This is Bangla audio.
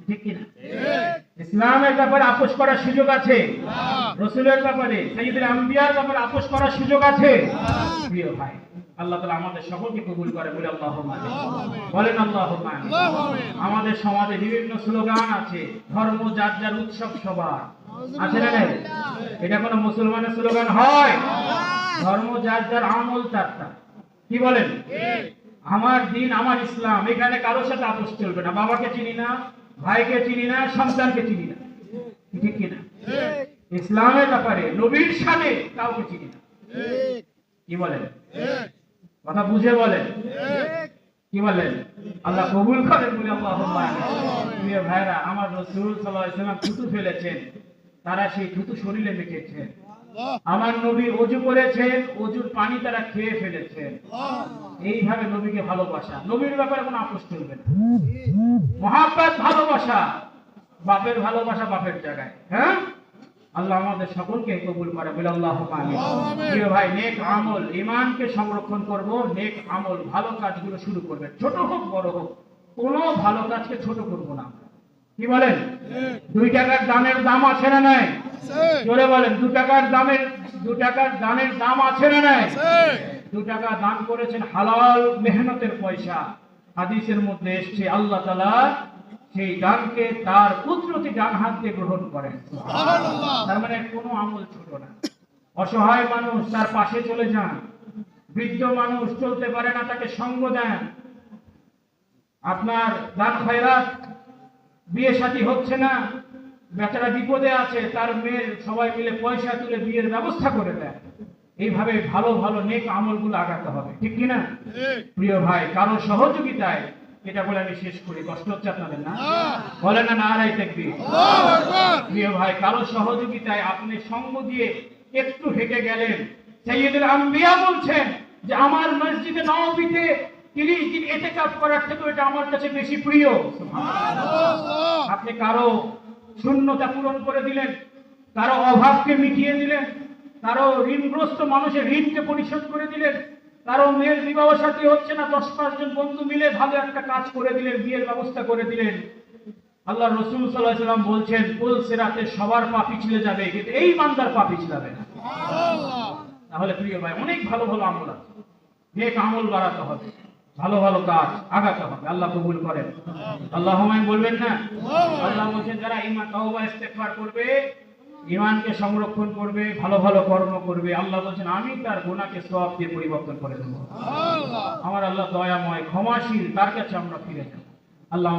ঠিক কিনা? ইসলামের ব্যাপারে আপোষ করার সুযোগ আছে, রসুলের ব্যাপারে, সাইয়্যিদুল আম্বিয়ার ব্যাপারে আপোষ করার সুযোগ আছে। প্রিয় ভাই, আল্লাহ তাআলা আমাদের সকলকে কবুল করে, বলে আল্লাহুম্মা আমিন। বলেন আল্লাহুম্মা আমিন। আমাদের সমাজে বিভিন্ন স্লোগান আছে, ধর্ম যার যার, উৎসব সবার, আছে না নাই? এটা কোনো মুসলমানের স্লোগান হয়? ধর্ম যার যার, আমল তার তার। কি বলেন? আমার দিন আমার ইসলাম, এখানে কারোর সাথে আপোষ চলবে না। বাবাকে চিনি না, ভাইকে চিনি না, সন্তানকে চিনি না, ঠিক কিনা? ইসলামের ব্যাপারে, নবীর সাথে কাউকে চিনি না। কি বলেন? কথা বুঝে বলেন। কি বলেন? আল্লাহ কবুল করেন, বলে আল্লাহুম্মা আমিন। প্রিয় ভাইরা, আমার রাসূল সাল্লাল্লাহু আলাইহি ওয়াসাল্লাম থুতু ফেলেছেন, তারা সেই থুতু শরীরে মেখেছেন। আমার নবী ওযু করেছেন, ওযুর পানি তারা খেয়ে ফেলেছেন। এইভাবে নবীকে ভালোবাসা, নবীর ব্যাপারে কোনো আপোষ চলবে না। মহাব্বত, ভালোবাসা, বাপের ভালোবাসা বাপের জায়গায়। হ্যাঁ, আল্লাহ আমাদের সকলকে কবুল করে, বলে আল্লাহুম্মা আমিন। প্রিয় ভাই, নেক আমল, ঈমানকে সংরক্ষণ করব, নেক আমল, ভালো কাজগুলো শুরু করবে, ছোট হোক বড় হোক, কোনো ভালো কাজকে ছোট করব না। কি বলেন? 2 টাকার দানের দাম আছে না নাই? জোরে বলেন, 2 টাকার দানের দাম আছে না নাই? 2 টাকা দান করেছেন, হালাল মেহনতের পয়সা। হাদিসের মধ্যে এসেছে, আল্লাহ তাআলা সেই দানকে তার কুদরতি ডান হাত দিয়ে গ্রহণ করেন। সুবহানাল্লাহ। তার মানে কোনো আমল ছোট না। অসহায় মানুষ, তার পাশে চলে যান। বৃদ্ধ মানুষ চলতে পারে না, তাকে সঙ্গ দেন। আপনার দান খয়রাত, বিয়ে শাদী হচ্ছে না, বেচারা বিপদে আছে, তার মেয়ের সবাই মিলে পয়সা তুলে বিয়ের ব্যবস্থা করে দেয়। এইভাবে ভালো ভালো নেক আমলগুলো আগাতে হবে, ঠিক কিনা? প্রিয় ভাই, কারো সহযোগিতায়, এটা বলে আমি শেষ করি, কষ্ট হচ্ছে আপনাদের না? বলেন না নারায়ে তাকবীর। আল্লাহু আকবার। প্রিয় ভাই, কারো সহযোগিতায় আপনি সঙ্গ দিয়ে একটু হেঁটে গেলেন, সাইয়্যিদুল আম্বিয়া বলছেন যে আমার মসজিদে নববীতে 30 দিন ইতিকাফ করার থেকে এটা আমার কাছে বেশি প্রিয়। সুবহানাল্লাহ। আপনি কারো শূন্যতা পূরণ করে দিলেন, কারো অভাবকে মিটিয়ে দিলেন, কারো ঋণগ্রস্ত মানুষের ঋণকে পরিশোধ করে দিলেন, কারো মেয়ের বিবাহ সাথী হচ্ছে না, 10-5 জন বন্ধু মিলে ভালো একটা কাজ করে দিলেন, বিয়ের ব্যবস্থা করে দিলেন। আল্লাহ রাসূল সাল্লাল্লাহু আলাইহি ওয়াসাল্লাম বলছেন, কুল সিরাতে সবার পাপ পিছলে যাবে, কিন্তু এই বান্দার পাপ পিছলাবে না। সুবহানাল্লাহ। তাহলে প্রিয় ভাই, অনেক ভালো ভালো আমল আছে, নেক আমল বাড়াতে হবে, ভালো ভালো কাজ আগাতে হবে। আল্লাহ কবুল করেন। আল্লাহুম্মা আমিন বলবেন না? আল্লাহ বলেন, যারা ঈমান তওবা ইস্তেগফার করবে, ঈমানকে সংরক্ষণ করবে, ভালো ভালো কর্ম করবে, আল্লাহ বলেন আমি তার গুনাহকে সওয়াব দিয়ে পরিবর্তন করে দেব। সুবহানাল্লাহ। আমার আল্লাহ দয়াময়, ক্ষমাশীল, তার কাছে আমরা ফিরে যাব। আল্লাহ